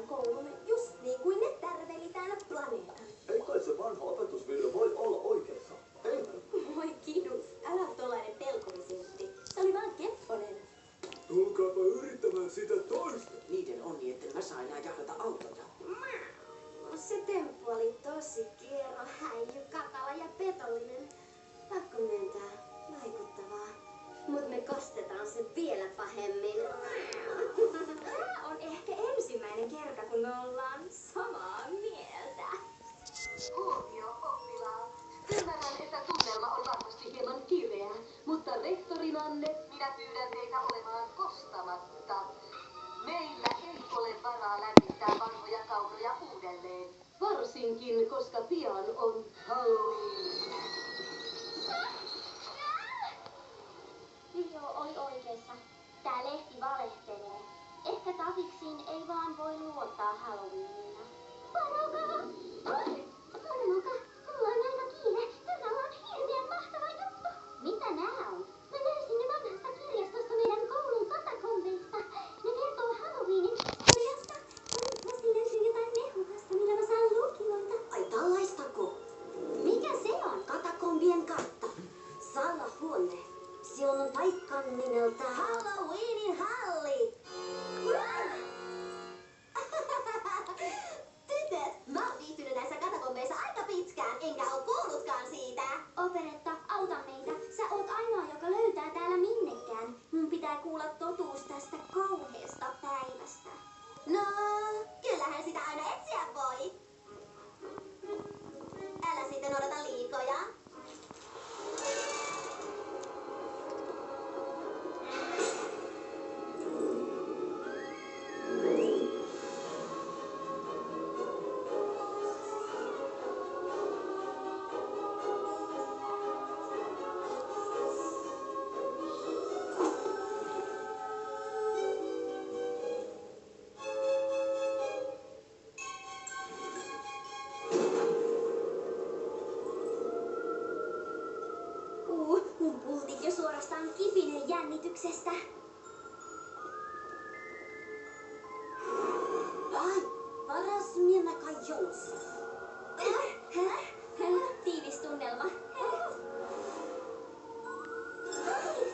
meidän koulumme just niin kuin ne tärveli täällä planeetan. Ei kai se vanha opetusvideo voi olla oikeassa. Eihän. Voi kidus, älä ole tollainen pelkurisintti. Se oli vaan kepponen. Tulkaapa yrittämään sitä toista. Niiden onni, etten mä saa enää jahdata autoja. Se temppu oli tosi kiero, häijy, katala ja petollinen. Pakko myöntää, vaikuttavaa. Mut me kastetaan sen vielä pahemmin. Tää on ehkä ensimmäinen kerta, kun me ollaan samaa mieltä. Huomio, oppilaat. Ymmärrän, että tunnelma on varmasti hieman kireä, mutta rehtorinanne minä pyydän teitä olemaan kostamatta. Meillä ei ole varaa lämmittää vanhoja kaunoja uudelleen. Varsinkin, koska pian on Halloween. Viljo oli oikeassa. Tää lehti valehtelee. Ehkä Tafiksiin ei vaan voi luottaa Halloweenina. Varokaa! Muka, mulla on aika kiire. Tämä on hirveän mahtava juttu. Mitä nää on? Mä löysin ne vanhasta kirjastosta meidän koulun katakombeista. Ne kertoo Halloweenin historiasta. Toivottavasti löysin jotain mehukasta, millä mä saan lukijoita. Ai tällaistako? Mikä se on? Katakombien kartta. Salahuone. Siellä on paikka nimeltä Halloweenin halli. Tytöt, mä oon viihtynyt näissä katakombeissa aika pitkään, enkä oo kuullutkaan siitä. Operetta, auta meitä. Sä oot ainoa, joka löytää täällä minnekään. Mun pitää kuulla totuus tästä kauheesta päivästä. No, kyllähän sitä aina etsiä voi. Älä sitten odota liikoja. Mun pultit jo suorastaan kipinee jännityksestä. Ai, paras mennä kai joussa. Tiivis tunnelma.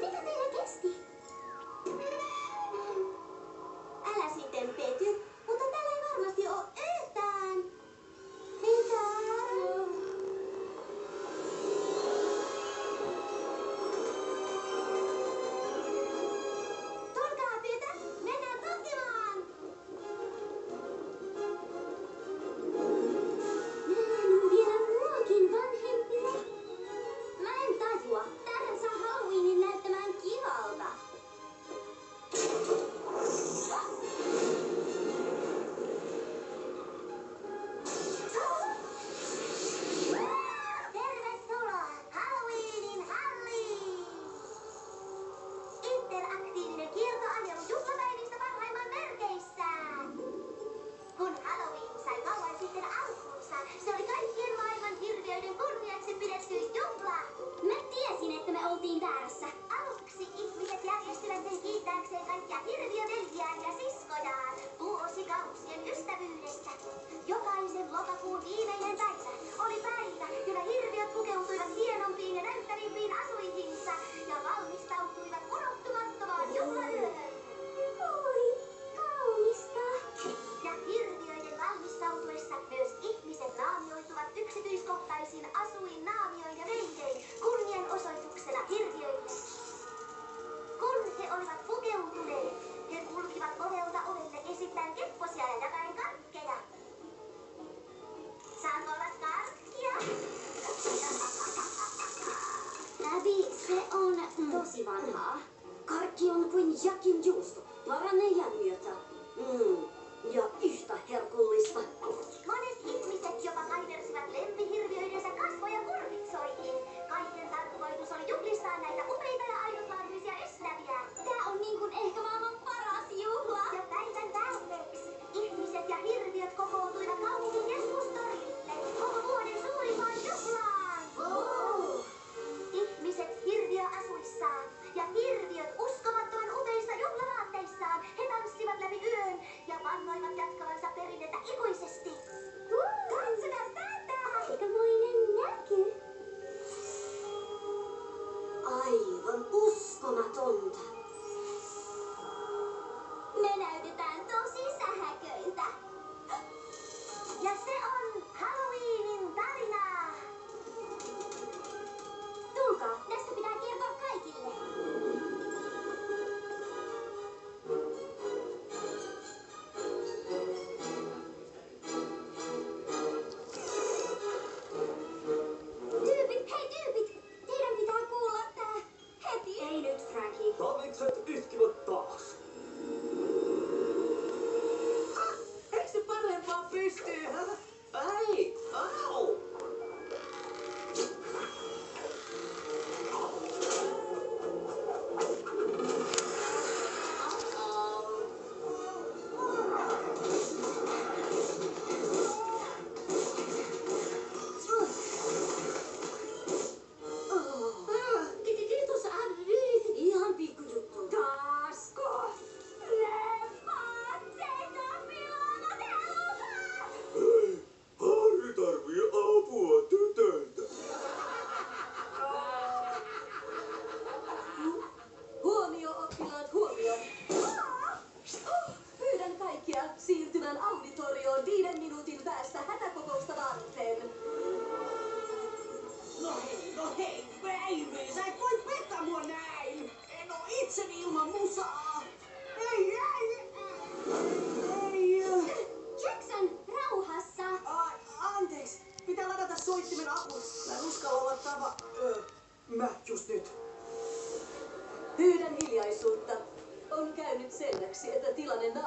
Mitä teillä kesti? Älä sitten pety, mutta täällä ei varmasti oo yhtään. Mitä? Tulkaa tytöt, mennään tutkimaan! Nämä on vielä muakin vanhempia. Mä en tajua. Tämähän saa Halloweenin näyttämään kivalta. Tervetuloa Halloweenin halliin! Interaktiivinen kiertoajelu juhlapäivistä parhaimman merkeissään! Kun Halloween sai kauan sitten alkuunsa, se oli kaikkien maailman hirviöiden kunniaksi pidetty juhla. Mä tiesin, että me oltiin väärässä. Aluksi ihmiset järjestivät sen kiittääkseen kaikkia hirviöveljiään ja siskojaan vuosikausien ystävyydestä. Jokaisen lokakuun viimeinen päivä oli päivä, jona hirviöt pukeutuivat hienompiin ja näyttävimpiin asuihinsa ja valmistautuivat unohtumattomaan juhlayöhön. Oi, kaunista. Ja hirviöiden valmistautuessa myös ihmiset naamioituvat yksityiskohtaisin asuinnaamioin ja veitein kunnianosoituksena hirviöille. Kun he olivat pukeutuneet, he kulkivat ovelta ovelle esittäen kepposia ja jakaen karkkeja. Saanko olla karkkia? Abby, se on tosi vanhaa. Karkki on kuin jakin juusto, paranee jään myötä. Ja yhtä herkullista. Monet ihmiset jopa kaiversivat lempihirviöidensä kasvoja kurpitsoihin. Kaiken tarkoitus oli juhlistaa näitä upeita ja ainutlaatuisia ystäviä. Tää on niin kuin ehkä maailman paras juhla. Ja päivän päätteeksi ihmiset ja hirviöt kokoontuivat kaupungin keskustorille koko vuoden suurimpaan juhlaan. Oh. Ihmiset hirviöasuissaan ja hirviöt uskomattoman upeissa juhlavaatteissaan. He tanssivat läpi yön ja vannoivat jatkaa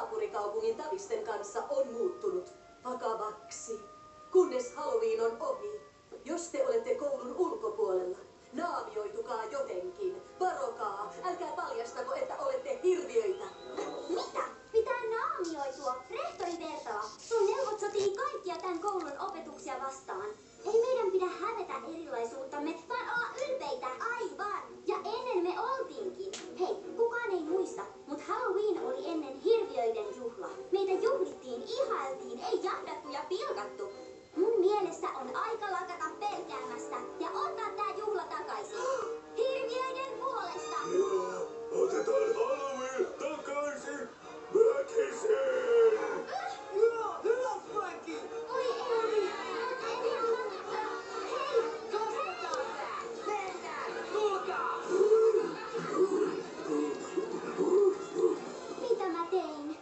naapurikaupungin tavisten kanssa on muuttunut vakavaksi, kunnes Halloween on ohi. Jos te olette koulun ulkopuolella, naamioitukaa jotenkin. Varokaa, älkää paljastako, että olette hirviöitä. Mitä? Pitää naamioitua. Rehtori Vertala, sun neuvot sotii kaikkia tämän koulun opetuksia vastaan. Ei meidän pidä hävetä erilaisuuttamme, vaan olla ylpeitä. Aivan. Ja ennen me oltiinkin. Hei, kukaan ei muista, mutta Halloween oli ennen hirviöiden juhla. Meitä juhlittiin, ihailtiin, ei jahdattu ja pilkattu. Mun mielestä on aika lakata pelkäämästä ja ottaa tää juhla takaisin. Hirviöiden puolesta! Joo, otetaan Halloween takaisin! Väkisin! Joo, hyvä Frankie! Oi ei! Hei! Kostetaan tää! Mennään! Tulkaa! Mitä mä tein?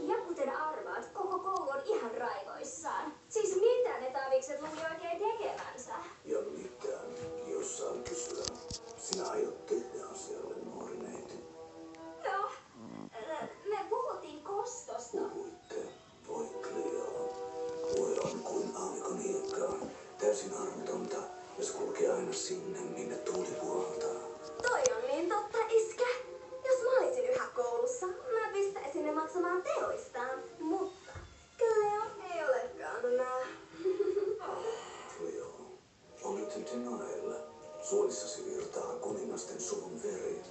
Ja kuten arvaat, koko koulu on ihan raivoissaan. Siis mitä ne tavikset luuli oikein tekevänsä? Ja mitä, jos saan kysyä, sinä aiot tehdä asialle, nuori neiti? No, me puhuttiin kostosta. Puhuitte, voi Cleo. Voi on kuin aavikoniekaa, täysin armotonta, ja se kulkee aina sinne, minne tuuli puhaltaa. Toi on niin totta, iskä. Jos mä olisin yhä koulussa, mä pistäisin ne maksamaan teoistaan. Mutta Cleo ei olekaan nää. Cleo, olet Denaella. Suolissasi virtaa kuningasten suvun veri.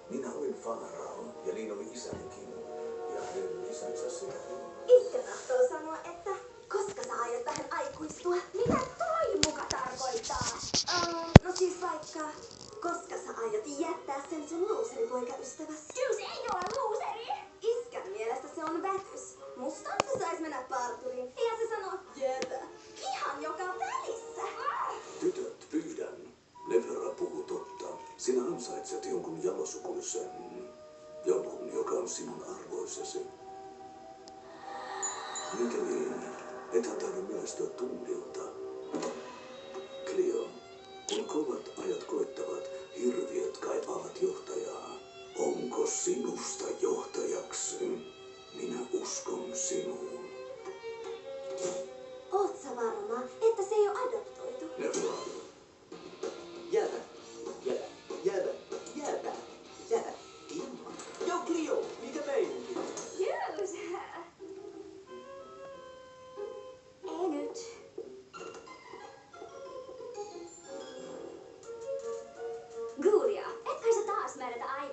Minä olin Farao, ja niin oli isänikin. Ja hänen isänsä sekin. Iskä tahtoo sanoa, että koska sä aiot tähän aikuistua? Mitä toi muka tarkoittaa? No siis vaikka, koska sä aiot jättää sen sun luuseripoikaystäväs? Juice ei ole luuseri! Iskän mielestä se on vätys. Musta se sais mennä parturiin. Ja se sanoo, jätä. Ihan joka välissä. Tytöt, pyydän. Nevera puhuu totta. Sinä ansaitset jonkun jalosukuisen. Jonkun, joka on sinun arvoisesi. Mikäli et hän tahdo myöhästyä tunnilta,